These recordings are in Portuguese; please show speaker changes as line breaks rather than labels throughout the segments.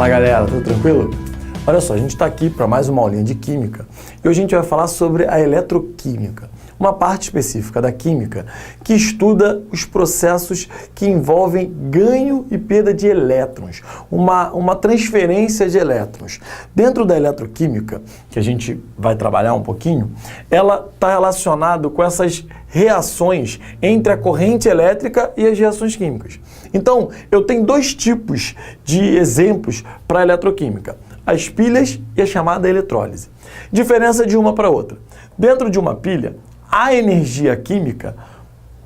Fala galera, tudo tranquilo? Olha só, a gente está aqui para mais uma aulinha de Química e hoje a gente vai falar sobre a eletroquímica, uma parte específica da Química que estuda os processos que envolvem ganho e perda de elétrons, uma transferência de elétrons. Dentro da eletroquímica, que a gente vai trabalhar um pouquinho, ela está relacionada com essas reações entre a corrente elétrica e as reações químicas. Então, eu tenho dois tipos de exemplos para a eletroquímica: as pilhas e a chamada eletrólise. Diferença de uma para outra. Dentro de uma pilha, a energia química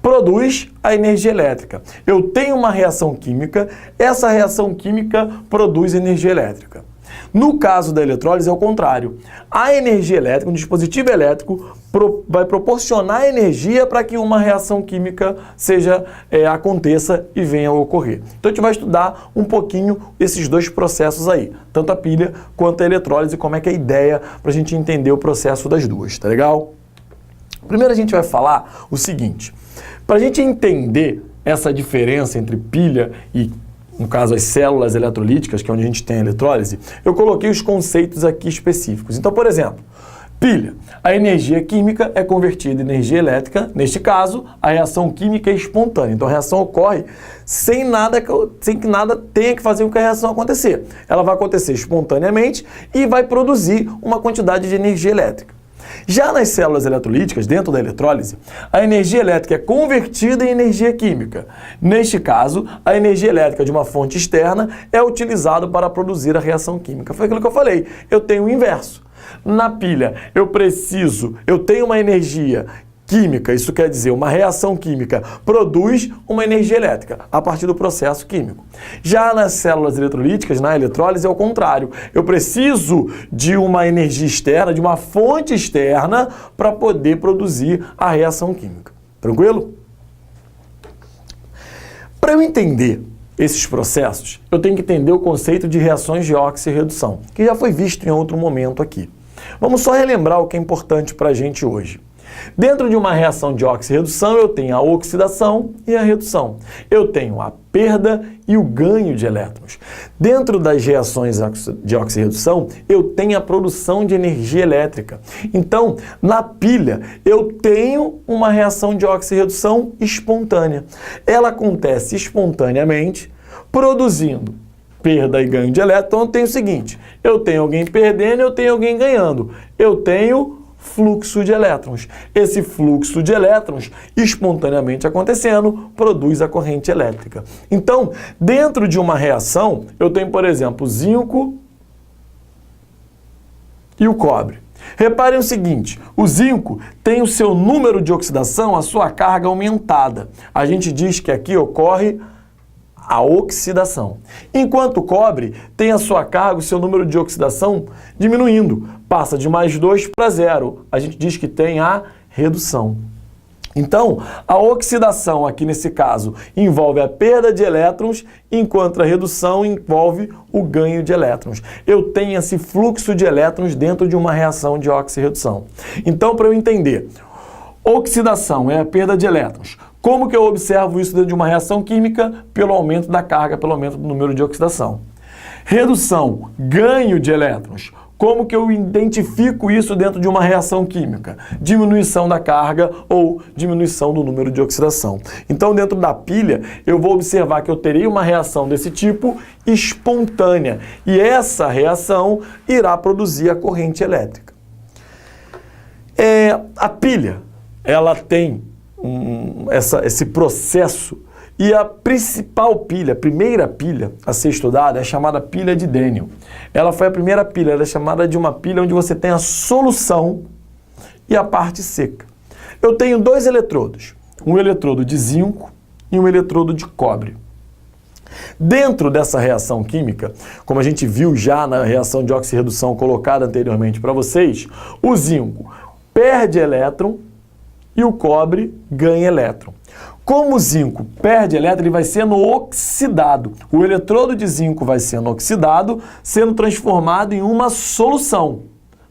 produz a energia elétrica. Eu tenho uma reação química, essa reação química produz energia elétrica. No caso da eletrólise é o contrário. A energia elétrica, um dispositivo elétrico, vai proporcionar energia para que uma reação química aconteça e venha a ocorrer. Então a gente vai estudar um pouquinho esses dois processos aí, tanto a pilha quanto a eletrólise, como é que é a ideia para a gente entender o processo das duas, tá legal? Primeiro a gente vai falar o seguinte: para a gente entender essa diferença entre pilha e, no caso, as células eletrolíticas, que é onde a gente tem a eletrólise, eu coloquei os conceitos aqui específicos. Então, por exemplo, pilha, a energia química é convertida em energia elétrica. Neste caso, a reação química é espontânea. Então, a reação ocorre sem que nada tenha que fazer com que a reação acontecer. Ela vai acontecer espontaneamente e vai produzir uma quantidade de energia elétrica. Já nas células eletrolíticas, dentro da eletrólise, a energia elétrica é convertida em energia química. Neste caso, a energia elétrica de uma fonte externa é utilizada para produzir a reação química. Foi aquilo que eu falei, eu tenho o inverso. Na pilha, eu tenho uma energia química, isso quer dizer, uma reação química produz uma energia elétrica a partir do processo químico. Já nas células eletrolíticas, na eletrólise, é o contrário. Eu preciso de uma energia externa, de uma fonte externa, para poder produzir a reação química. Tranquilo? Para eu entender esses processos, eu tenho que entender o conceito de reações de oxirredução, que já foi visto em outro momento aqui. Vamos só relembrar o que é importante para a gente hoje. Dentro de uma reação de oxirredução, eu tenho a oxidação e a redução. Eu tenho a perda e o ganho de elétrons. Dentro das reações de oxirredução, eu tenho a produção de energia elétrica. Então, na pilha, eu tenho uma reação de oxirredução espontânea. Ela acontece espontaneamente, produzindo perda e ganho de elétrons. Então, eu tenho o seguinte: eu tenho alguém perdendo e eu tenho alguém ganhando. Eu tenho fluxo de elétrons. Esse fluxo de elétrons, espontaneamente acontecendo, produz a corrente elétrica. Então, dentro de uma reação, eu tenho, por exemplo, o zinco e o cobre. Reparem o seguinte: o zinco tem o seu número de oxidação, a sua carga aumentada. A gente diz que aqui ocorre a oxidação. Enquanto o cobre tem a sua carga, o seu número de oxidação diminuindo, passa de +2 para 0. A gente diz que tem a redução. Então, a oxidação aqui nesse caso envolve a perda de elétrons, enquanto a redução envolve o ganho de elétrons. Eu tenho esse fluxo de elétrons dentro de uma reação de oxirredução. Então, para eu entender, oxidação é a perda de elétrons. Como que eu observo isso dentro de uma reação química? Pelo aumento da carga, pelo aumento do número de oxidação. Redução, ganho de elétrons. Como que eu identifico isso dentro de uma reação química? Diminuição da carga ou diminuição do número de oxidação. Então, dentro da pilha, eu vou observar que eu terei uma reação desse tipo espontânea. E essa reação irá produzir a corrente elétrica. A pilha, ela tem esse processo, e a principal pilha, a primeira pilha a ser estudada é chamada pilha de Daniell. Ela foi a primeira pilha, ela é chamada de uma pilha onde você tem a solução e a parte seca. Eu tenho dois eletrodos, um eletrodo de zinco e um eletrodo de cobre. Dentro dessa reação química, como a gente viu já na reação de oxirredução colocada anteriormente para vocês, o zinco perde elétron e o cobre ganha elétron. Como o zinco perde elétron, ele vai sendo oxidado. O eletrodo de zinco vai sendo oxidado, sendo transformado em uma solução.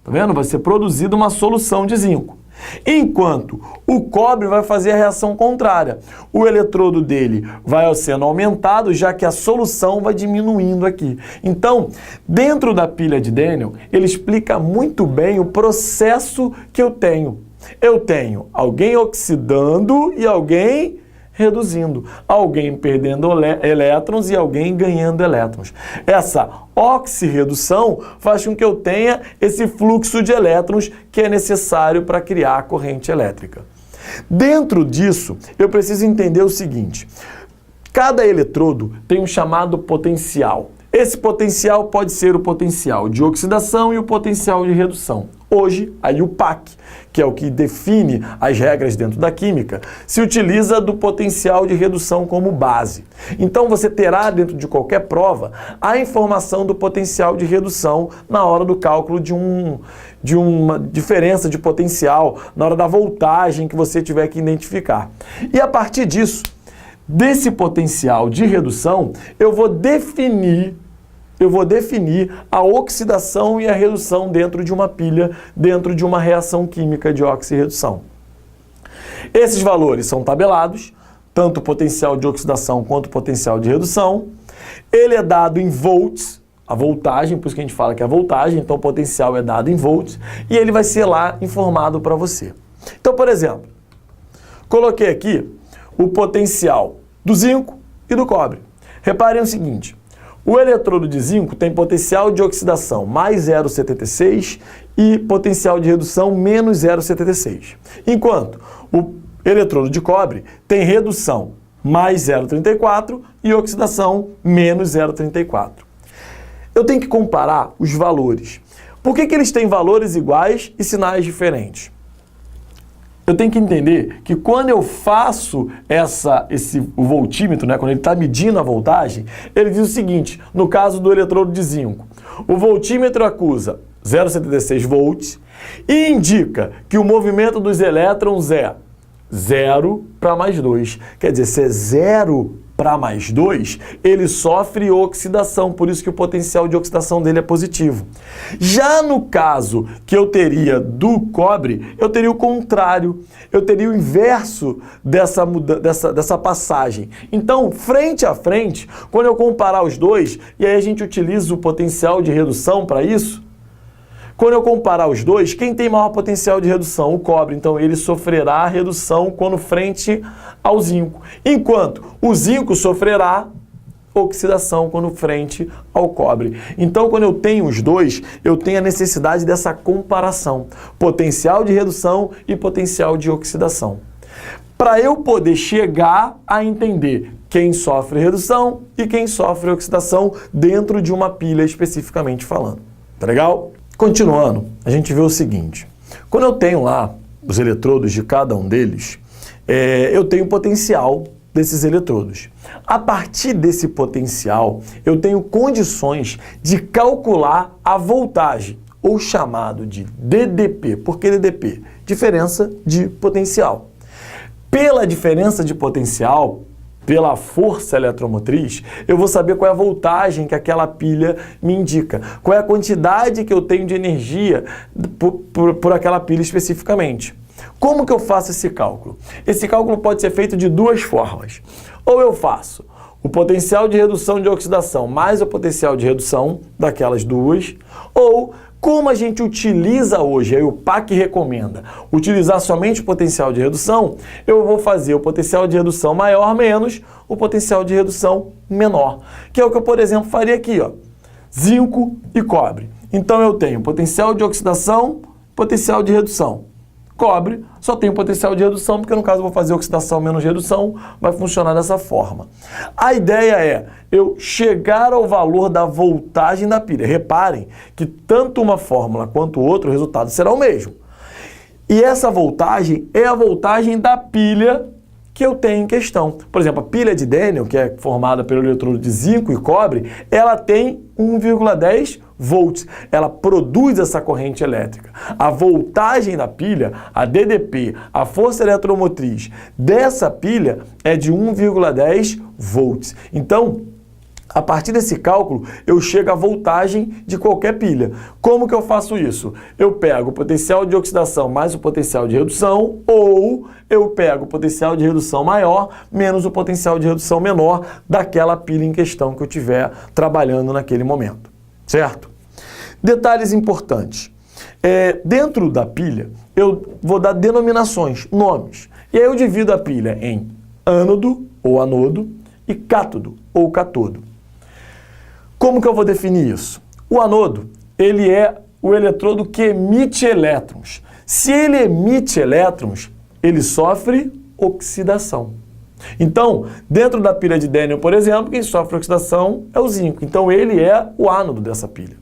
Tá vendo? Vai ser produzida uma solução de zinco. Enquanto o cobre vai fazer a reação contrária. O eletrodo dele vai sendo aumentado, já que a solução vai diminuindo aqui. Então, dentro da pilha de Daniell, ele explica muito bem o processo que eu tenho. Eu tenho alguém oxidando e alguém reduzindo, alguém perdendo elétrons e alguém ganhando elétrons. Essa oxirredução faz com que eu tenha esse fluxo de elétrons que é necessário para criar a corrente elétrica. Dentro disso, eu preciso entender o seguinte: cada eletrodo tem um chamado potencial. Esse potencial pode ser o potencial de oxidação e o potencial de redução. Hoje, aí o PAC, que é o que define as regras dentro da química, se utiliza do potencial de redução como base. Então você terá dentro de qualquer prova a informação do potencial de redução na hora do cálculo de uma diferença de potencial, na hora da voltagem que você tiver que identificar. E a partir disso, desse potencial de redução, eu vou definir a oxidação e a redução dentro de uma pilha, dentro de uma reação química de oxirredução. Esses valores são tabelados, tanto o potencial de oxidação quanto o potencial de redução. Ele é dado em volts, a voltagem, por isso que a gente fala que é a voltagem, então o potencial é dado em volts, e ele vai ser lá informado para você. Então, por exemplo, coloquei aqui o potencial do zinco e do cobre. Reparem o seguinte: o eletrodo de zinco tem potencial de oxidação mais 0,76 e potencial de redução menos 0,76. Enquanto o eletrodo de cobre tem redução mais 0,34 e oxidação menos 0,34. Eu tenho que comparar os valores. Por que eles têm valores iguais e sinais diferentes? Eu tenho que entender que quando eu faço o voltímetro, né, quando ele está medindo a voltagem, ele diz o seguinte: no caso do eletrodo de zinco, o voltímetro acusa 0,76 volts e indica que o movimento dos elétrons é 0 para mais 2. Quer dizer, se é 0 para mais 2, ele sofre oxidação, por isso que o potencial de oxidação dele é positivo. Já no caso que eu teria do cobre, eu teria o contrário, eu teria o inverso dessa passagem. Então, frente a frente, quando eu comparar os dois, e aí a gente utiliza o potencial de redução para isso, quando eu comparar os dois, quem tem maior potencial de redução? O cobre. Então, ele sofrerá redução quando frente ao zinco. Enquanto o zinco sofrerá oxidação quando frente ao cobre. Então, quando eu tenho os dois, eu tenho a necessidade dessa comparação. Potencial de redução e potencial de oxidação. Para eu poder chegar a entender quem sofre redução e quem sofre oxidação dentro de uma pilha especificamente falando. Tá legal? Continuando, a gente vê o seguinte: quando eu tenho lá os eletrodos de cada um deles, eu tenho o potencial desses eletrodos. A partir desse potencial, eu tenho condições de calcular a voltagem, ou chamado de DDP. Por que DDP? Diferença de potencial. Pela diferença de potencial, pela força eletromotriz, eu vou saber qual é a voltagem que aquela pilha me indica, qual é a quantidade que eu tenho de energia por aquela pilha especificamente. Como que eu faço esse cálculo? Esse cálculo pode ser feito de duas formas. Ou eu faço o potencial de redução de oxidação mais o potencial de redução daquelas duas, ou como a gente utiliza hoje, aí o PAC recomenda utilizar somente o potencial de redução, eu vou fazer o potencial de redução maior menos o potencial de redução menor. Que é o que eu, por exemplo, faria aqui, ó, zinco e cobre. Então eu tenho potencial de oxidação, potencial de redução. Cobre só tem potencial de redução, porque no caso eu vou fazer oxidação menos redução, vai funcionar dessa forma. A ideia é eu chegar ao valor da voltagem da pilha. Reparem que tanto uma fórmula quanto o outro, o resultado será o mesmo. E essa voltagem é a voltagem da pilha que eu tenho em questão. Por exemplo, a pilha de Daniell, que é formada pelo eletrodo de zinco e cobre, ela tem 1,10 volts. Ela produz essa corrente elétrica. A voltagem da pilha, a DDP, a força eletromotriz dessa pilha é de 1,10 volts. Então, A partir desse cálculo, eu chego à voltagem de qualquer pilha. Como que eu faço isso? Eu pego o potencial de oxidação mais o potencial de redução, ou eu pego o potencial de redução maior menos o potencial de redução menor daquela pilha em questão que eu estiver trabalhando naquele momento. Certo? Detalhes importantes. Dentro da pilha, eu vou dar denominações, nomes. E aí eu divido a pilha em ânodo ou anodo e cátodo ou catodo. Como que eu vou definir isso? O anodo, ele é o eletrodo que emite elétrons. Se ele emite elétrons, ele sofre oxidação. Então, dentro da pilha de Daniel, por exemplo, quem sofre oxidação é o zinco. Então, ele é o ánodo dessa pilha.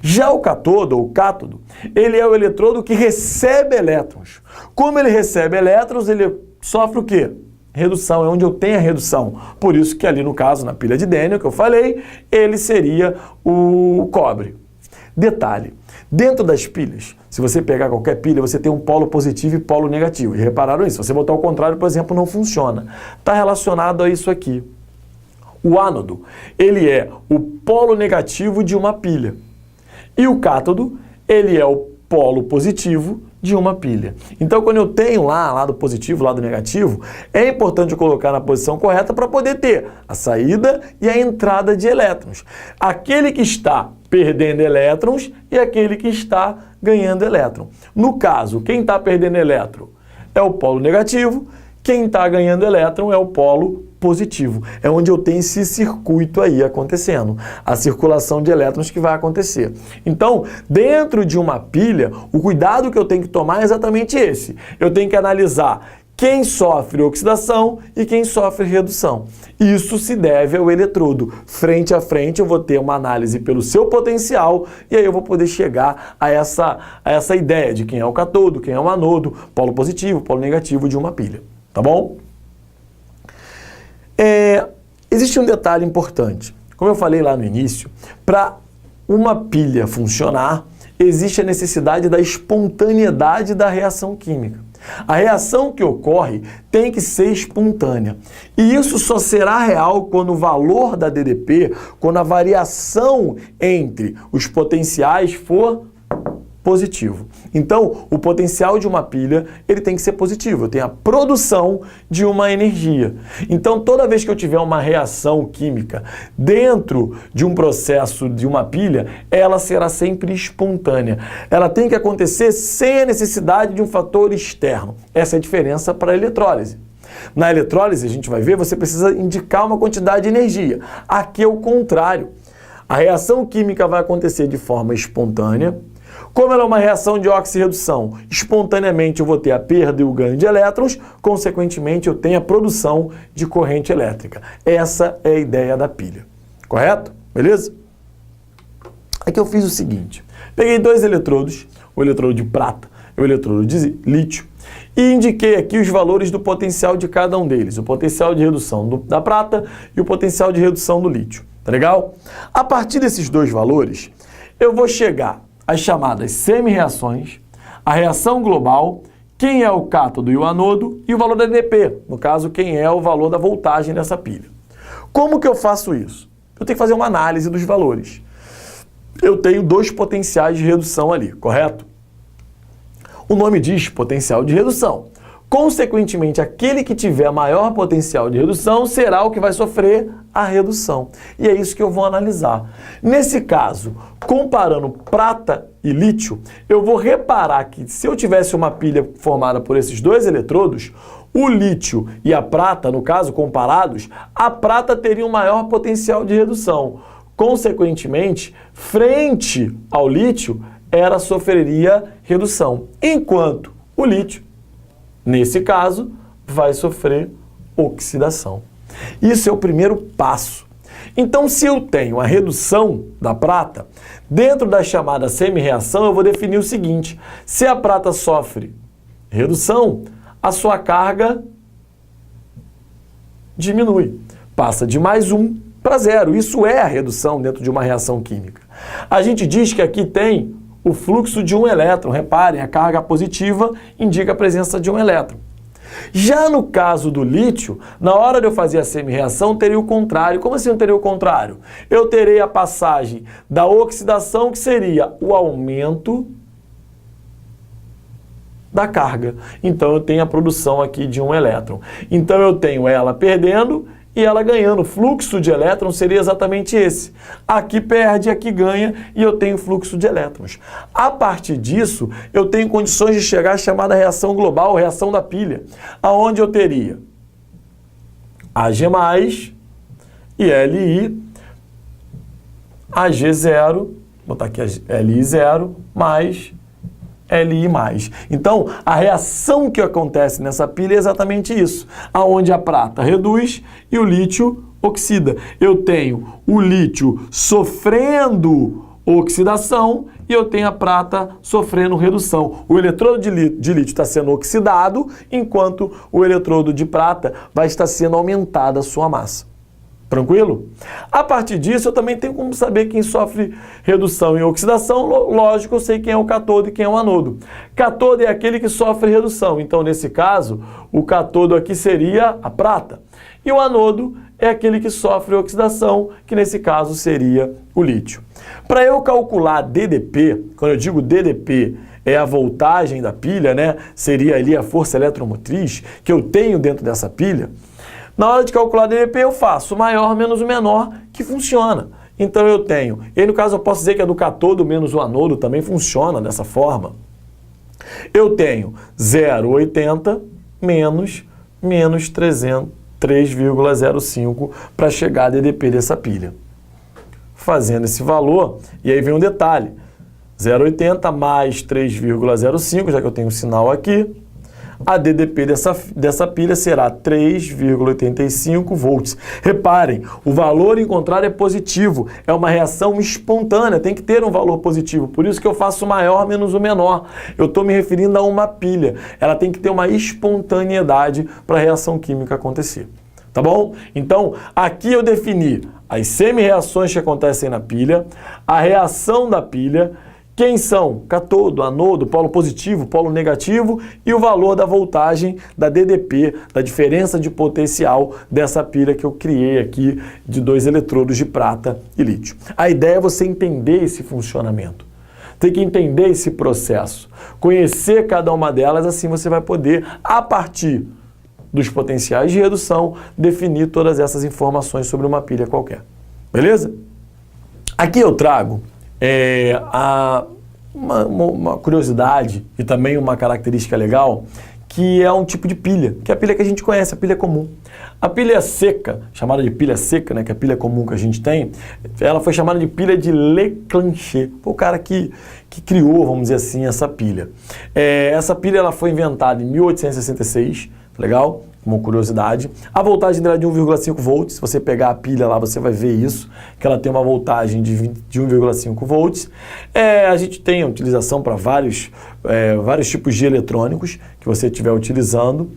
Já o catodo, ou cátodo, ele é o eletrodo que recebe elétrons. Como ele recebe elétrons, ele sofre o quê? Redução, é onde eu tenho a redução. Por isso que ali no caso, na pilha de Daniel, que eu falei, ele seria o cobre. Detalhe, dentro das pilhas, se você pegar qualquer pilha, você tem um polo positivo e polo negativo. E repararam isso? Se você botar o contrário, por exemplo, não funciona. Está relacionado a isso aqui. O ánodo, ele é o polo negativo de uma pilha. E o cátodo, ele é o polo positivo de uma pilha. Então, quando eu tenho lá, lado positivo, lado negativo, é importante eu colocar na posição correta para poder ter a saída e a entrada de elétrons. Aquele que está perdendo elétrons e aquele que está ganhando elétron. No caso, quem está perdendo elétron é o polo negativo, quem está ganhando elétron é o polo positivo. É onde eu tenho esse circuito aí acontecendo, a circulação de elétrons que vai acontecer. Então, dentro de uma pilha, o cuidado que eu tenho que tomar é exatamente esse. Eu tenho que analisar quem sofre oxidação e quem sofre redução. Isso se deve ao eletrodo. Frente a frente eu vou ter uma análise pelo seu potencial e aí eu vou poder chegar a essa ideia de quem é o catodo, quem é o anodo, polo positivo, polo negativo de uma pilha. Tá bom? Existe um detalhe importante. Como eu falei lá no início, para uma pilha funcionar, existe a necessidade da espontaneidade da reação química. A reação que ocorre tem que ser espontânea. E isso só será real quando o valor da DDP, quando a variação entre os potenciais for positivo. Então, o potencial de uma pilha, ele tem que ser positivo. Eu tenho a produção de uma energia. Então, toda vez que eu tiver uma reação química dentro de um processo de uma pilha, ela será sempre espontânea. Ela tem que acontecer sem a necessidade de um fator externo. Essa é a diferença para a eletrólise. Na eletrólise, a gente vai ver, você precisa indicar uma quantidade de energia. Aqui é o contrário. A reação química vai acontecer de forma espontânea. Como ela é uma reação de oxirredução, espontaneamente eu vou ter a perda e o ganho de elétrons, consequentemente eu tenho a produção de corrente elétrica. Essa é a ideia da pilha. Correto? Beleza? Aqui eu fiz o seguinte, peguei dois eletrodos, o eletrodo de prata e o eletrodo de lítio, e indiquei aqui os valores do potencial de cada um deles, o potencial de redução da prata e o potencial de redução do lítio. Tá legal? A partir desses dois valores, eu vou chegar as chamadas semi-reações, a reação global, quem é o cátodo e o anodo e o valor da DP, no caso, quem é o valor da voltagem dessa pilha. Como que eu faço isso? Eu tenho que fazer uma análise dos valores. Eu tenho dois potenciais de redução ali, correto? O nome diz potencial de redução. Consequentemente, aquele que tiver maior potencial de redução será o que vai sofrer a redução. E é isso que eu vou analisar. Nesse caso, comparando prata e lítio, eu vou reparar que se eu tivesse uma pilha formada por esses dois eletrodos, o lítio e a prata, no caso, comparados, a prata teria um maior potencial de redução. Consequentemente, frente ao lítio, ela sofreria redução, enquanto o lítio, nesse caso, vai sofrer oxidação. Isso é o primeiro passo. Então, se eu tenho a redução da prata, dentro da chamada semi-reação, eu vou definir o seguinte: se a prata sofre redução, a sua carga diminui. Passa de +1 para 0. Isso é a redução dentro de uma reação química. A gente diz que aqui tem o fluxo de um elétron. Reparem, a carga positiva indica a presença de um elétron. Já no caso do lítio, na hora de eu fazer a semi-reação, teria o contrário. Como assim eu teria o contrário? Eu terei a passagem da oxidação, que seria o aumento da carga. Então eu tenho a produção aqui de um elétron. Então eu tenho ela perdendo e ela ganhando. O fluxo de elétrons seria exatamente esse. Aqui perde, aqui ganha e eu tenho fluxo de elétrons. A partir disso, eu tenho condições de chegar à chamada reação global, reação da pilha, aonde eu teria Ag+, e Li, Ag0, vou botar aqui Li0, mais Li+. Então, a reação que acontece nessa pilha é exatamente isso, aonde a prata reduz e o lítio oxida. Eu tenho o lítio sofrendo oxidação e eu tenho a prata sofrendo redução. O eletrodo de lítio está sendo oxidado, enquanto o eletrodo de prata vai estar sendo aumentada a sua massa. Tranquilo? A partir disso, eu também tenho como saber quem sofre redução e oxidação. Lógico, eu sei quem é o cátodo e quem é o anodo. Cátodo é aquele que sofre redução. Então, nesse caso, o cátodo aqui seria a prata. E o anodo é aquele que sofre oxidação, que nesse caso seria o lítio. Para eu calcular DDP, quando eu digo DDP, é a voltagem da pilha, né? Seria ali a força eletromotriz que eu tenho dentro dessa pilha. Na hora de calcular DDP, eu faço o maior menos o menor, que funciona. Então eu tenho, e no caso eu posso dizer que é do cátodo menos o anodo, também funciona dessa forma. Eu tenho 0,80 menos 3,05 para chegar a DDP dessa pilha. Fazendo esse valor, e aí vem um detalhe, 0,80 mais 3,05, já que eu tenho um sinal aqui, a DDP dessa pilha será 3,85 volts. Reparem, o valor encontrado é positivo, é uma reação espontânea, tem que ter um valor positivo, por isso que eu faço o maior menos o menor. Eu estou me referindo a uma pilha, ela tem que ter uma espontaneidade para a reação química acontecer. Tá bom? Então, aqui eu defini as semi-reações que acontecem na pilha, a reação da pilha, quem são? Cátodo, anodo, polo positivo, polo negativo e o valor da voltagem da DDP, da diferença de potencial dessa pilha que eu criei aqui de 2 eletrodos de prata e lítio. A ideia é você entender esse funcionamento. Tem que entender esse processo, conhecer cada uma delas, assim você vai poder, a partir dos potenciais de redução, definir todas essas informações sobre uma pilha qualquer. Beleza? Aqui eu trago uma curiosidade e também uma característica legal, que é um tipo de pilha, que é a pilha que a gente conhece, a pilha comum. A pilha seca, chamada de pilha seca, né, que é a pilha comum que a gente tem, ela foi chamada de pilha de Leclanché. Foi o cara que criou, vamos dizer assim, essa pilha. Essa pilha ela foi inventada em 1866, legal? Uma curiosidade. A voltagem dela é de 1,5 volts. Se você pegar a pilha lá, você vai ver isso, que ela tem uma voltagem de 1,5 volts. A gente tem a utilização para vários tipos de eletrônicos que você estiver utilizando.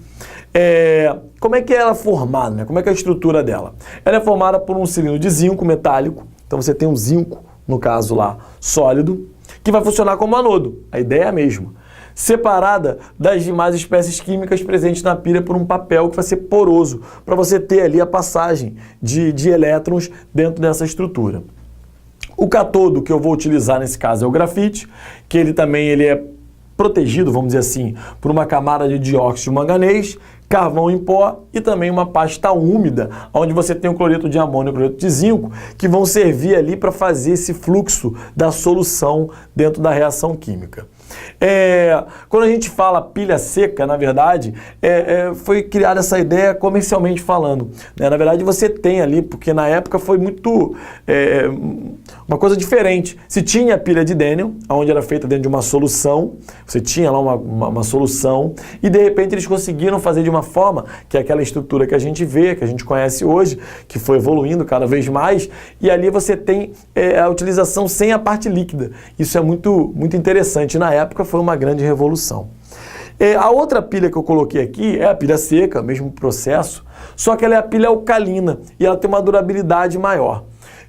Como é que ela é formada, né? Como é que é a estrutura dela? Ela é formada por um cilindro de zinco metálico. Então você tem um zinco, no caso lá, sólido, que vai funcionar como anodo. A ideia é a mesma. Separada das demais espécies químicas presentes na pilha por um papel que vai ser poroso, para você ter ali a passagem de elétrons dentro dessa estrutura. O cátodo que eu vou utilizar nesse caso é o grafite, que ele também é protegido, vamos dizer assim, por uma camada de dióxido de manganês, carvão em pó e também uma pasta úmida, onde você tem o cloreto de amônio e o cloreto de zinco, que vão servir ali para fazer esse fluxo da solução dentro da reação química. Quando a gente fala pilha seca, na verdade, foi criada essa ideia comercialmente falando. Né? Na verdade, você tem ali, porque na época foi muito uma coisa diferente. Se tinha a pilha de Daniel, onde era feita dentro de uma solução, você tinha lá uma solução, e de repente eles conseguiram fazer de uma forma que é aquela estrutura que a gente vê, que a gente conhece hoje, que foi evoluindo cada vez mais, e ali você tem a utilização sem a parte líquida. Isso é muito, muito interessante. Na época foi uma grande revolução. A outra pilha que eu coloquei aqui é a pilha seca, mesmo processo, só que ela é a pilha alcalina e ela tem uma durabilidade maior.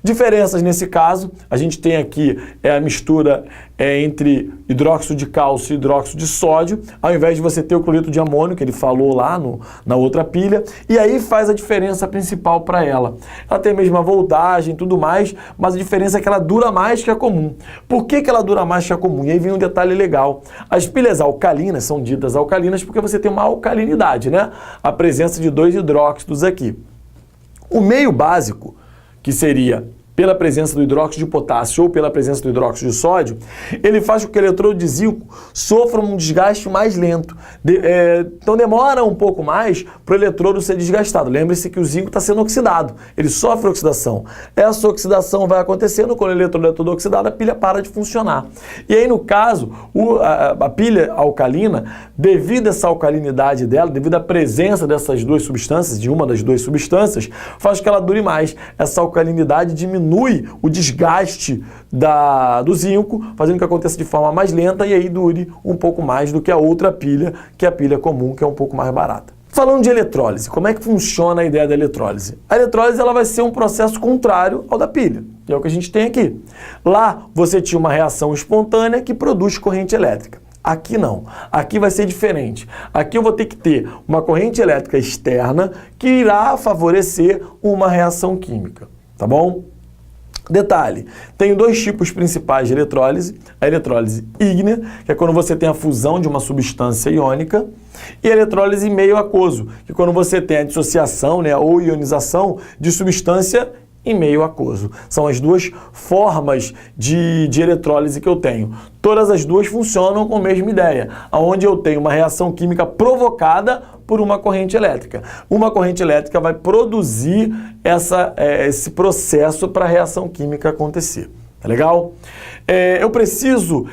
Diferenças nesse caso, a gente tem aqui a mistura entre hidróxido de cálcio e hidróxido de sódio, ao invés de você ter o cloreto de amônio, que ele falou lá na outra pilha, e aí faz a diferença principal para ela. Ela tem a mesma voltagem e tudo mais, mas a diferença é que ela dura mais que a comum. Por que ela dura mais que a comum? E aí vem um detalhe legal. As pilhas alcalinas são ditas alcalinas porque você tem uma alcalinidade, né? A presença de 2 hidróxidos aqui. O meio básico, que seria pela presença do hidróxido de potássio ou pela presença do hidróxido de sódio, ele faz com que o eletrodo de zinco sofra um desgaste mais lento. Então demora um pouco mais para o eletrodo ser desgastado. Lembre-se que o zinco está sendo oxidado, ele sofre oxidação. Essa oxidação vai acontecendo quando o eletrodo é todo oxidado, a pilha para de funcionar. E aí, no caso, a pilha alcalina, devido a essa alcalinidade dela, devido à presença dessas duas substâncias, de uma das duas substâncias, faz que ela dure mais. Essa alcalinidade diminui o desgaste do zinco, fazendo que aconteça de forma mais lenta e aí dure um pouco mais do que a outra pilha, que é a pilha comum, que é um pouco mais barata. Falando de eletrólise, como é que funciona a ideia da eletrólise? A eletrólise ela vai ser um processo contrário ao da pilha, que é o que a gente tem aqui. Lá você tinha uma reação espontânea que produz corrente elétrica. Aqui não. Aqui vai ser diferente. Aqui eu vou ter que ter uma corrente elétrica externa que irá favorecer uma reação química. Tá bom? Detalhe, tem 2 tipos principais de eletrólise, a eletrólise ígnea, que é quando você tem a fusão de uma substância iônica, e a eletrólise meio aquoso, que é quando você tem a dissociação, né, ou ionização de substância em meio aquoso. São as 2 formas de eletrólise que eu tenho. Todas as 2 funcionam com a mesma ideia, onde eu tenho uma reação química provocada por uma corrente elétrica. Uma corrente elétrica vai produzir esse processo para a reação química acontecer. Tá legal? Eu preciso,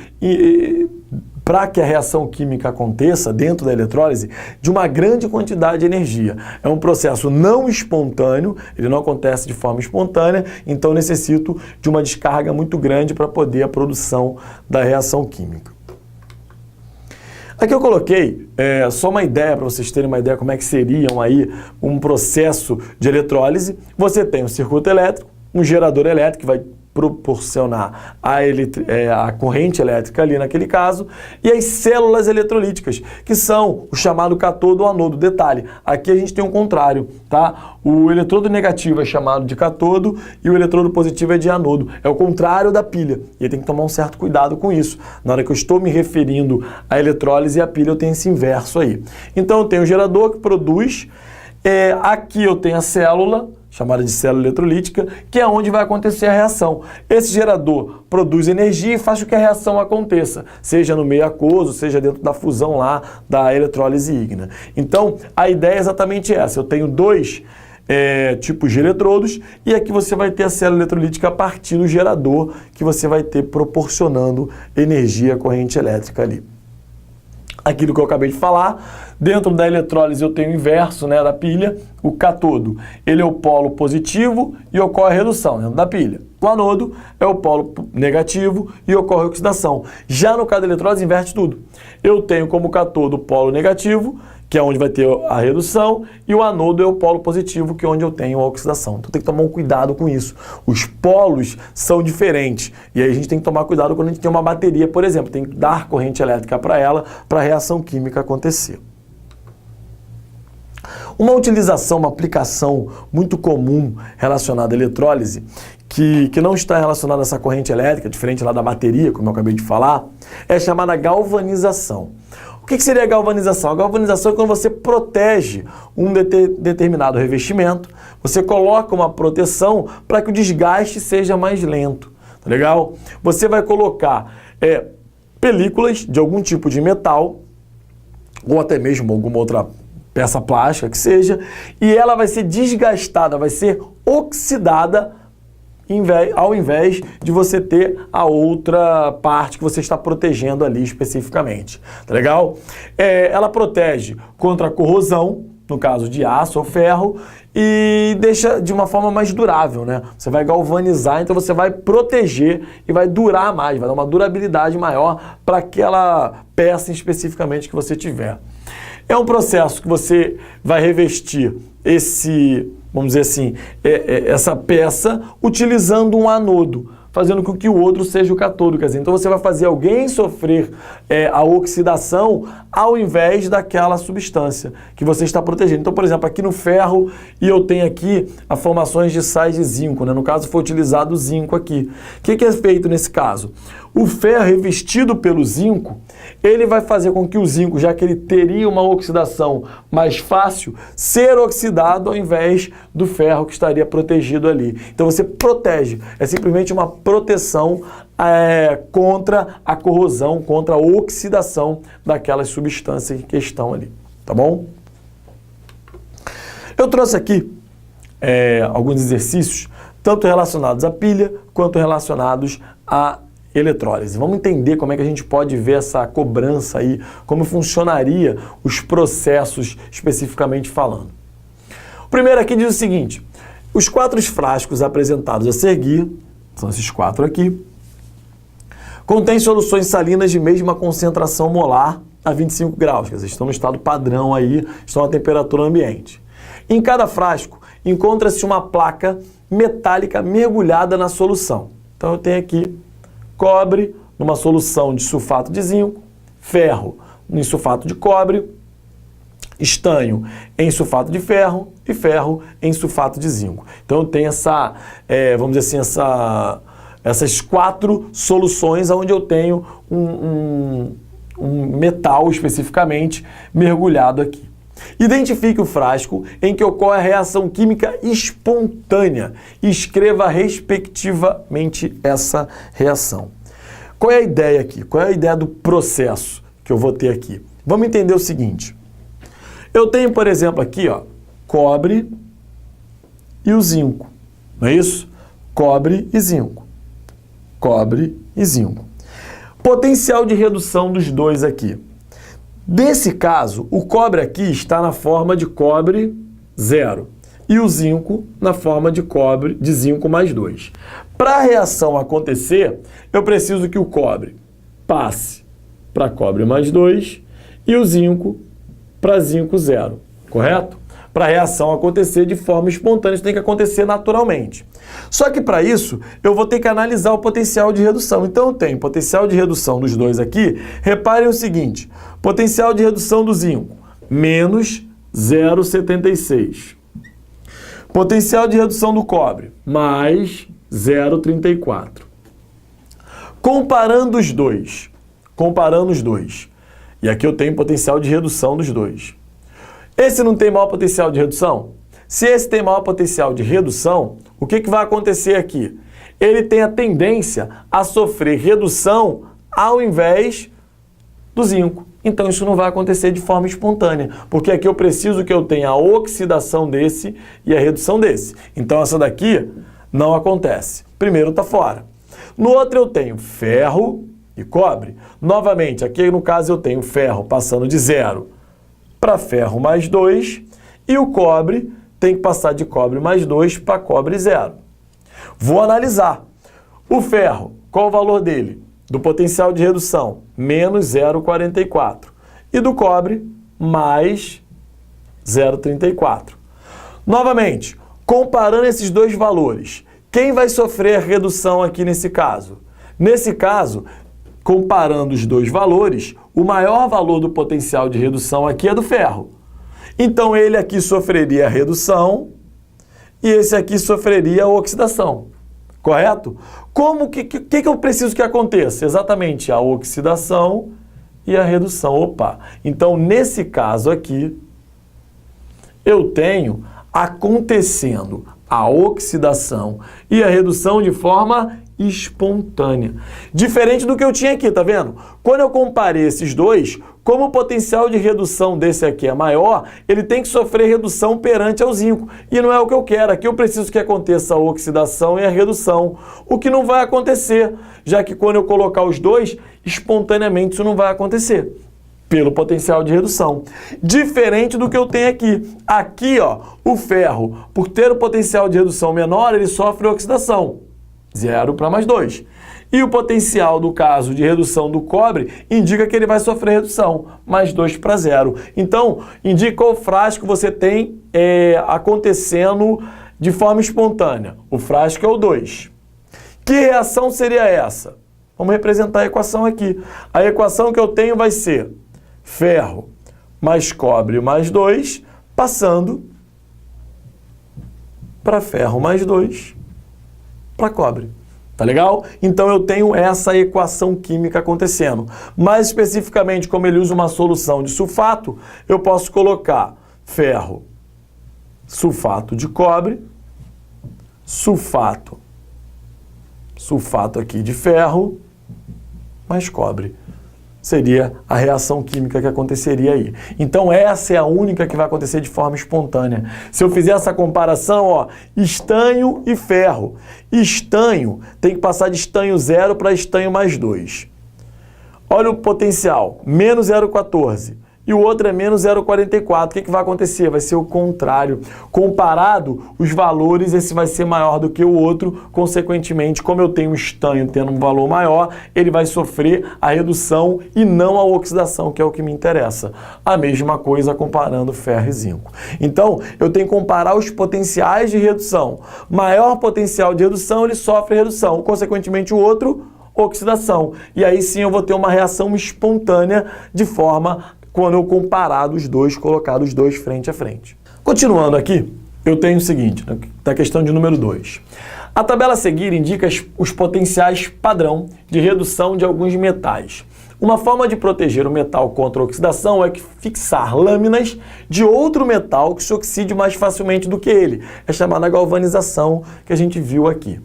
para que a reação química aconteça dentro da eletrólise, de uma grande quantidade de energia. É um processo não espontâneo, ele não acontece de forma espontânea, então necessito de uma descarga muito grande para poder a produção da reação química. Aqui eu coloquei só uma ideia, para vocês terem uma ideia como é que seriam aí um processo de eletrólise. Você tem um circuito elétrico, um gerador elétrico que vai proporcionar a corrente elétrica ali naquele caso, e as células eletrolíticas, que são o chamado catodo ou anodo. Detalhe, aqui a gente tem um contrário, tá? O eletrodo negativo é chamado de catodo e o eletrodo positivo é de anodo. É o contrário da pilha, e aí tem que tomar um certo cuidado com isso. Na hora que eu estou me referindo à eletrólise e à pilha, eu tenho esse inverso aí. Então eu tenho o gerador que produz, aqui eu tenho a célula, chamada de célula eletrolítica, que é onde vai acontecer a reação. Esse gerador produz energia e faz com que a reação aconteça, seja no meio aquoso, seja dentro da fusão lá da eletrólise ígnea. Então, a ideia é exatamente essa. Eu tenho 2 tipos de eletrodos e aqui você vai ter a célula eletrolítica a partir do gerador que você vai ter proporcionando energia à corrente elétrica ali. Aquilo que eu acabei de falar, dentro da eletrólise eu tenho o inverso, né, da pilha, o catodo, ele é o polo positivo e ocorre a redução dentro da pilha. O anodo é o polo negativo e ocorre a oxidação. Já no caso da eletrólise inverte tudo. Eu tenho como catodo o polo negativo, que é onde vai ter a redução, e o anodo é o polo positivo, que é onde eu tenho a oxidação. Então tem que tomar um cuidado com isso. Os polos são diferentes, e aí a gente tem que tomar cuidado quando a gente tem uma bateria, por exemplo, tem que dar corrente elétrica para ela, para a reação química acontecer. Uma utilização, uma aplicação muito comum relacionada à eletrólise, que não está relacionada a essa corrente elétrica, diferente lá da bateria, como eu acabei de falar, é chamada galvanização. O que seria a galvanização? A galvanização é quando você protege um determinado revestimento, você coloca uma proteção para que o desgaste seja mais lento, tá legal? Você vai colocar películas de algum tipo de metal, ou até mesmo alguma outra peça plástica que seja, e ela vai ser desgastada, vai ser oxidada, ao invés de você ter a outra parte que você está protegendo ali especificamente, tá legal? Ela protege contra a corrosão, no caso de aço ou ferro, e deixa de uma forma mais durável, né? Você vai galvanizar, então você vai proteger e vai durar mais, vai dar uma durabilidade maior para aquela peça especificamente que você tiver. É um processo que você vai revestir vamos dizer assim, essa peça utilizando um anodo, fazendo com que o outro seja o cátodo. Quer dizer, então você vai fazer alguém sofrer a oxidação ao invés daquela substância que você está protegendo. Então, por exemplo, aqui no ferro, e eu tenho aqui as formações de sais de zinco, né? No caso, foi utilizado o zinco aqui. O que é feito nesse caso? O ferro revestido pelo zinco, ele vai fazer com que o zinco, já que ele teria uma oxidação mais fácil, ser oxidado ao invés do ferro que estaria protegido ali. Então você protege, é simplesmente uma proteção contra a corrosão, contra a oxidação daquelas substâncias que estão ali, tá bom? Eu trouxe aqui alguns exercícios, tanto relacionados à pilha, quanto relacionados à eletrólise. Vamos entender como é que a gente pode ver essa cobrança aí, como funcionaria os processos especificamente falando. O primeiro aqui diz o seguinte: os 4 frascos apresentados a seguir, são esses 4 aqui, contêm soluções salinas de mesma concentração molar a 25 graus, quer dizer, estão no estado padrão aí, estão a temperatura ambiente. Em cada frasco encontra-se uma placa metálica mergulhada na solução. Então eu tenho aqui cobre numa solução de sulfato de zinco, ferro em sulfato de cobre, estanho em sulfato de ferro e ferro em sulfato de zinco. Então eu tenho essa, vamos dizer assim, essas 4 soluções onde eu tenho um metal especificamente mergulhado aqui. Identifique o frasco em que ocorre a reação química espontânea e escreva respectivamente essa reação. Qual é a ideia aqui? Qual é a ideia do processo que eu vou ter aqui? Vamos entender o seguinte. Eu tenho, por exemplo, aqui, ó, cobre e o zinco. Não é isso? Cobre e zinco. Cobre e zinco. Potencial de redução dos dois aqui. Nesse caso, o cobre aqui está na forma de cobre 0 e o zinco na forma de cobre de zinco mais 2. Para a reação acontecer, eu preciso que o cobre passe para cobre mais 2 e o zinco para zinco 0, correto? Para a reação acontecer de forma espontânea, isso tem que acontecer naturalmente. Só que para isso, eu vou ter que analisar o potencial de redução. Então eu tenho potencial de redução dos dois aqui. Reparem o seguinte, potencial de redução do zinco, menos 0,76. Potencial de redução do cobre, mais 0,34. Comparando os dois, e aqui eu tenho potencial de redução dos dois. Esse não tem maior potencial de redução? Se esse tem maior potencial de redução, o que vai acontecer aqui? Ele tem a tendência a sofrer redução ao invés do zinco. Então isso não vai acontecer de forma espontânea, porque aqui eu preciso que eu tenha a oxidação desse e a redução desse. Então essa daqui não acontece. Primeiro está fora. No outro eu tenho ferro e cobre. Novamente, aqui no caso eu tenho ferro passando de 0 para ferro mais 2 e o cobre tem que passar de cobre mais 2 para cobre 0. Vou analisar. O ferro, qual o valor dele? Do potencial de redução, menos 0,44. E do cobre, mais 0,34. Novamente, comparando esses dois valores, quem vai sofrer a redução aqui nesse caso? Nesse caso, comparando os dois valores, o maior valor do potencial de redução aqui é do ferro. Então ele aqui sofreria a redução e esse aqui sofreria a oxidação. Correto? Como que eu preciso que aconteça? Exatamente a oxidação e a redução. Opa! Então, nesse caso aqui, eu tenho acontecendo a oxidação e a redução de forma espontânea. Diferente do que eu tinha aqui, tá vendo? Quando eu comparei esses dois, como o potencial de redução desse aqui é maior, ele tem que sofrer redução perante ao zinco. E não é o que eu quero. Aqui eu preciso que aconteça a oxidação e a redução. O que não vai acontecer, já que quando eu colocar os dois, espontaneamente isso não vai acontecer. Pelo potencial de redução. Diferente do que eu tenho aqui. Aqui, ó, o ferro, por ter o potencial de redução menor, ele sofre oxidação. 0 para mais 2. E o potencial do caso de redução do cobre indica que ele vai sofrer redução, mais 2 para 0. Então, indica qual frasco você tem acontecendo de forma espontânea. O frasco é o 2. Que reação seria essa? Vamos representar a equação aqui. A equação que eu tenho vai ser ferro mais cobre mais 2, passando para ferro mais 2 para cobre. Tá legal? Então eu tenho essa equação química acontecendo. Mais especificamente, como ele usa uma solução de sulfato, eu posso colocar ferro, sulfato de cobre, sulfato aqui de ferro, mais cobre. Seria a reação química que aconteceria aí. Então essa é a única que vai acontecer de forma espontânea. Se eu fizer essa comparação, ó, estanho e ferro. Estanho tem que passar de estanho 0 para estanho mais 2. Olha o potencial, menos 0,14. E o outro é menos 0,44. O que vai acontecer? Vai ser o contrário. Comparado, os valores, esse vai ser maior do que o outro. Consequentemente, como eu tenho um estanho tendo um valor maior, ele vai sofrer a redução e não a oxidação, que é o que me interessa. A mesma coisa comparando ferro e zinco. Então, eu tenho que comparar os potenciais de redução. Maior potencial de redução, ele sofre redução. Consequentemente, o outro, oxidação. E aí sim eu vou ter uma reação espontânea de forma quando eu comparar os dois, colocar os dois frente a frente. Continuando aqui, eu tenho o seguinte, na questão de número 2. A tabela a seguir indica os potenciais padrão de redução de alguns metais. Uma forma de proteger o metal contra a oxidação é fixar lâminas de outro metal que se oxide mais facilmente do que ele. É chamada galvanização, que a gente viu aqui.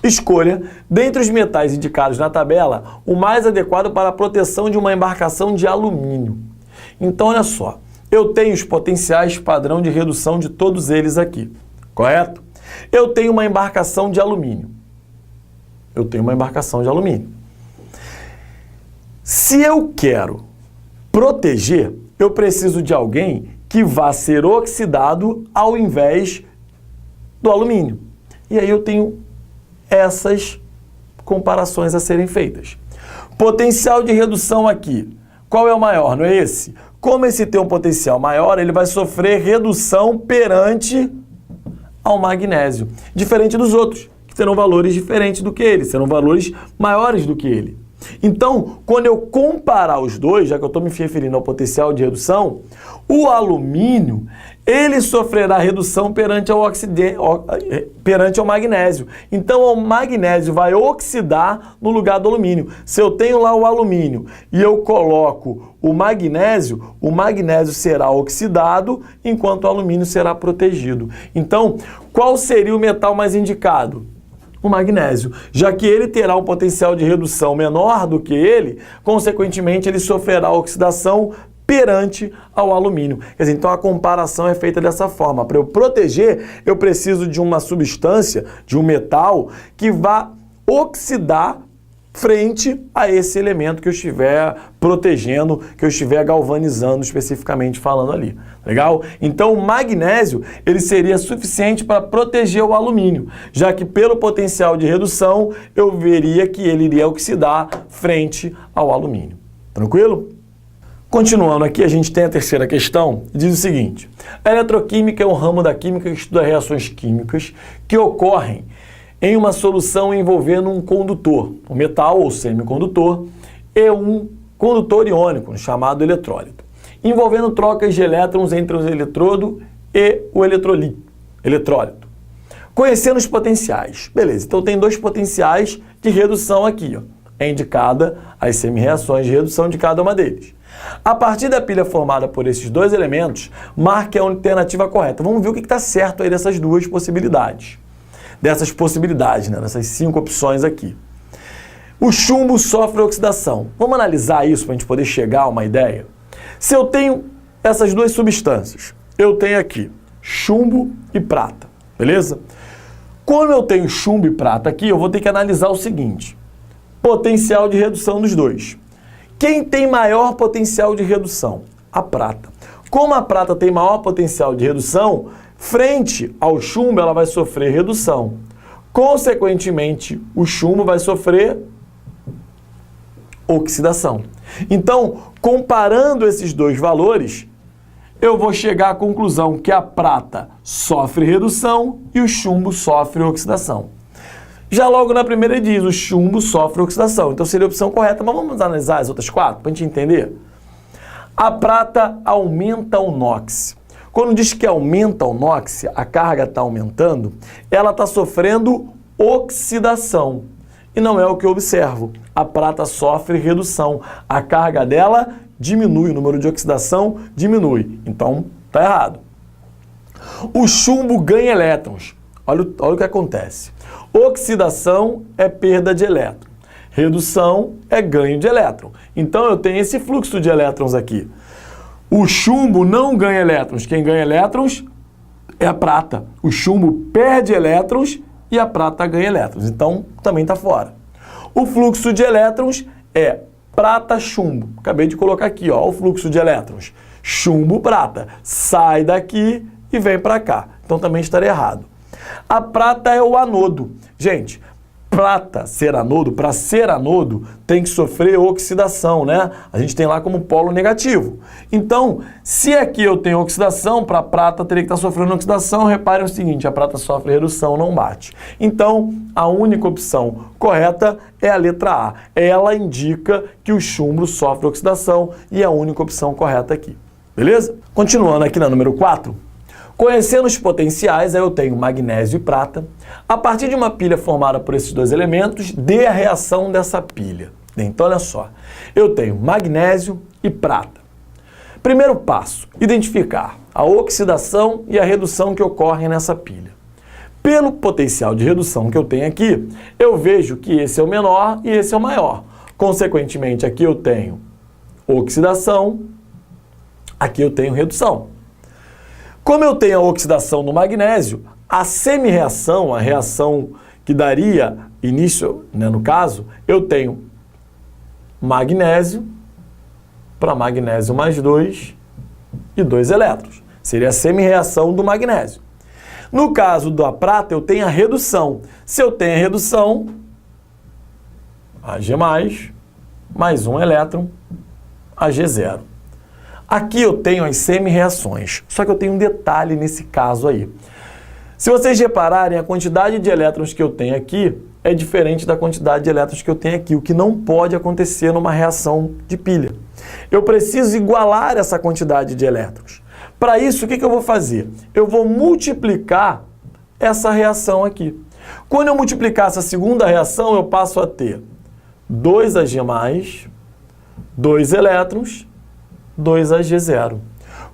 Escolha, dentre os metais indicados na tabela, o mais adequado para a proteção de uma embarcação de alumínio. Então, olha só, eu tenho os potenciais padrão de redução de todos eles aqui, correto? Eu tenho uma embarcação de alumínio. Se eu quero proteger, eu preciso de alguém que vá ser oxidado ao invés do alumínio. E aí eu tenho essas comparações a serem feitas. Potencial de redução aqui. Qual é o maior? Não é esse? Como esse tem um potencial maior, ele vai sofrer redução perante ao magnésio. Diferente dos outros, que terão valores diferentes do que ele, serão valores maiores do que ele. Então, quando eu comparar os dois, já que eu estou me referindo ao potencial de redução, o alumínio, ele sofrerá redução perante ao magnésio. Então, o magnésio vai oxidar no lugar do alumínio. Se eu tenho lá o alumínio e eu coloco o magnésio será oxidado, enquanto o alumínio será protegido. Então, qual seria o metal mais indicado? O magnésio, já que ele terá um potencial de redução menor do que ele, consequentemente ele sofrerá oxidação perante ao alumínio. Quer dizer, então a comparação é feita dessa forma. Para eu proteger, eu preciso de uma substância, de um metal, que vá oxidar frente a esse elemento que eu estiver protegendo, que eu estiver galvanizando especificamente falando ali. Legal? Então o magnésio, ele seria suficiente para proteger o alumínio, já que pelo potencial de redução eu veria que ele iria oxidar frente ao alumínio. Tranquilo? Continuando aqui, a gente tem a terceira questão, diz o seguinte: a eletroquímica é um ramo da química que estuda reações químicas que ocorrem em uma solução envolvendo um condutor, um metal ou semicondutor, e um condutor iônico, chamado eletrólito, envolvendo trocas de elétrons entre o eletrodo e o eletrólito. Conhecendo os potenciais. Beleza, então tem dois potenciais de redução aqui, ó. É indicada as semi-reações de redução de cada uma deles. A partir da pilha formada por esses dois elementos, marque a alternativa correta. Vamos ver o que está certo aí dessas duas possibilidades. Dessas 5 opções aqui. O chumbo sofre oxidação. Vamos analisar isso para a gente poder chegar a uma ideia? Se eu tenho essas duas substâncias, eu tenho aqui chumbo e prata, beleza? Quando eu tenho chumbo e prata aqui, eu vou ter que analisar o seguinte: potencial de redução dos dois. Quem tem maior potencial de redução? A prata. Como a prata tem maior potencial de redução, frente ao chumbo ela vai sofrer redução. Consequentemente, o chumbo vai sofrer oxidação. Então, comparando esses dois valores, eu vou chegar à conclusão que a prata sofre redução e o chumbo sofre oxidação. Já logo na primeira ele diz, o chumbo sofre oxidação. Então seria a opção correta, mas vamos analisar as outras quatro para a gente entender? A prata aumenta o NOx. Quando diz que aumenta o NOx, a carga está aumentando, ela está sofrendo oxidação. E não é o que eu observo. A prata sofre redução. A carga dela diminui, o número de oxidação diminui. Então, está errado. O chumbo ganha elétrons. Olha o que acontece. Oxidação é perda de elétron. Redução é ganho de elétron. Então, eu tenho esse fluxo de elétrons aqui. O chumbo não ganha elétrons. Quem ganha elétrons é a prata. O chumbo perde elétrons e a prata ganha elétrons. Então, também está fora. O fluxo de elétrons é prata-chumbo. Acabei de colocar aqui, ó, o fluxo de elétrons. Chumbo-prata. Sai daqui e vem para cá. Então, também estaria errado. A prata é o anodo. Gente, prata ser anodo, para ser anodo, tem que sofrer oxidação, né? A gente tem lá como polo negativo. Então, se aqui eu tenho oxidação, para a prata teria que estar sofrendo oxidação. Reparem o seguinte, a prata sofre redução, não bate. Então, a única opção correta é a letra A. Ela indica que o chumbo sofre oxidação e é a única opção correta aqui. Beleza? Continuando aqui na número 4. Conhecendo os potenciais, aí eu tenho magnésio e prata. A partir de uma pilha formada por esses dois elementos, dê a reação dessa pilha. Então, olha só. Eu tenho magnésio e prata. Primeiro passo, identificar a oxidação e a redução que ocorrem nessa pilha. Pelo potencial de redução que eu tenho aqui, eu vejo que esse é o menor e esse é o maior. Consequentemente, aqui eu tenho oxidação, aqui eu tenho redução. Como eu tenho a oxidação no magnésio, a semi-reação, a reação que daria início, né, no caso, eu tenho magnésio para magnésio mais 2 e 2 elétrons. Seria a semi-reação do magnésio. No caso da prata, eu tenho a redução. Se eu tenho a redução, Ag+, mais um elétron, Ag0. Aqui eu tenho as semi-reações, só que eu tenho um detalhe nesse caso aí. Se vocês repararem, a quantidade de elétrons que eu tenho aqui é diferente da quantidade de elétrons que eu tenho aqui, o que não pode acontecer numa reação de pilha. Eu preciso igualar essa quantidade de elétrons. Para isso, o que eu vou fazer? Eu vou multiplicar essa reação aqui. Quando eu multiplicar essa segunda reação, eu passo a ter 2 Ag+, 2 elétrons, 2 Ag0.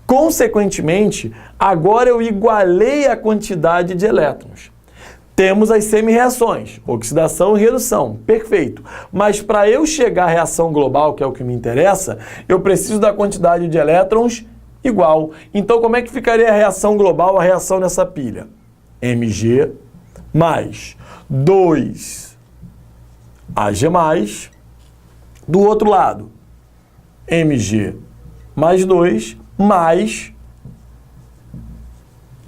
Consequentemente, agora eu igualei a quantidade de elétrons. Temos as semi-reações, oxidação e redução, perfeito. Mas para eu chegar à reação global, que é o que me interessa, eu preciso da quantidade de elétrons igual. Então, como é que ficaria a reação global, a reação nessa pilha? Mg mais 2 Ag+, do outro lado, Mg mais 2, mais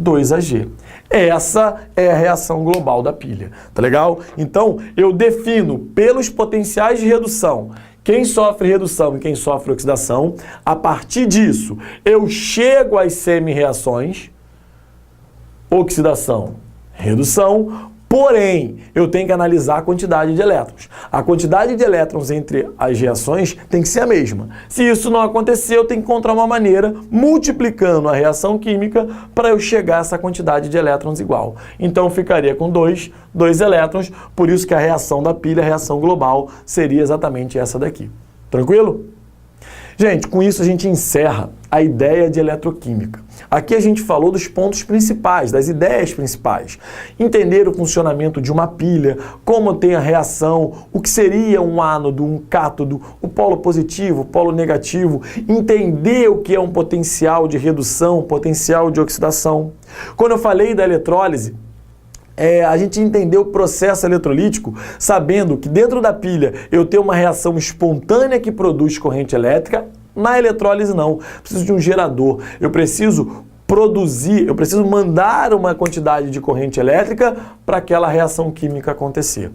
2Ag. Essa é a reação global da pilha, tá legal? Então, eu defino pelos potenciais de redução quem sofre redução e quem sofre oxidação. A partir disso, eu chego às semi-reações, oxidação, redução. Porém, eu tenho que analisar a quantidade de elétrons. A quantidade de elétrons entre as reações tem que ser a mesma. Se isso não acontecer, eu tenho que encontrar uma maneira, multiplicando a reação química, para eu chegar a essa quantidade de elétrons igual. Então, eu ficaria com 2 elétrons, por isso que a reação da pilha, a reação global, seria exatamente essa daqui. Tranquilo? Gente, com isso a gente encerra a ideia de eletroquímica. Aqui a gente falou dos pontos principais, das ideias principais. Entender o funcionamento de uma pilha, como tem a reação, o que seria um ánodo, um cátodo, o polo positivo, o polo negativo, entender o que é um potencial de redução, potencial de oxidação. Quando eu falei da eletrólise, a gente entendeu o processo eletrolítico, sabendo que dentro da pilha eu tenho uma reação espontânea que produz corrente elétrica. Na eletrólise não, preciso de um gerador, eu preciso produzir, eu preciso mandar uma quantidade de corrente elétrica para aquela reação química acontecer.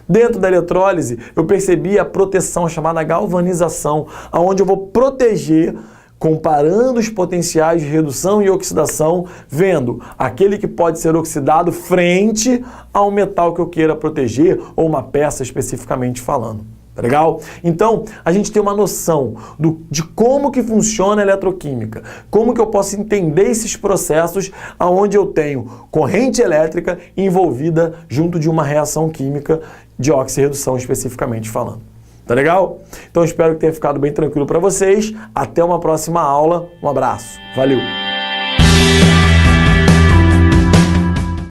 Dentro da eletrólise, eu percebi a proteção, a chamada galvanização, onde eu vou proteger comparando os potenciais de redução e oxidação, vendo aquele que pode ser oxidado frente ao metal que eu queira proteger ou uma peça especificamente falando. Tá legal? Então, a gente tem uma noção de como que funciona a eletroquímica, como que eu posso entender esses processos onde eu tenho corrente elétrica envolvida junto de uma reação química de oxirredução especificamente falando. Tá legal? Então, espero que tenha ficado bem tranquilo para vocês. Até uma próxima aula. Um abraço. Valeu!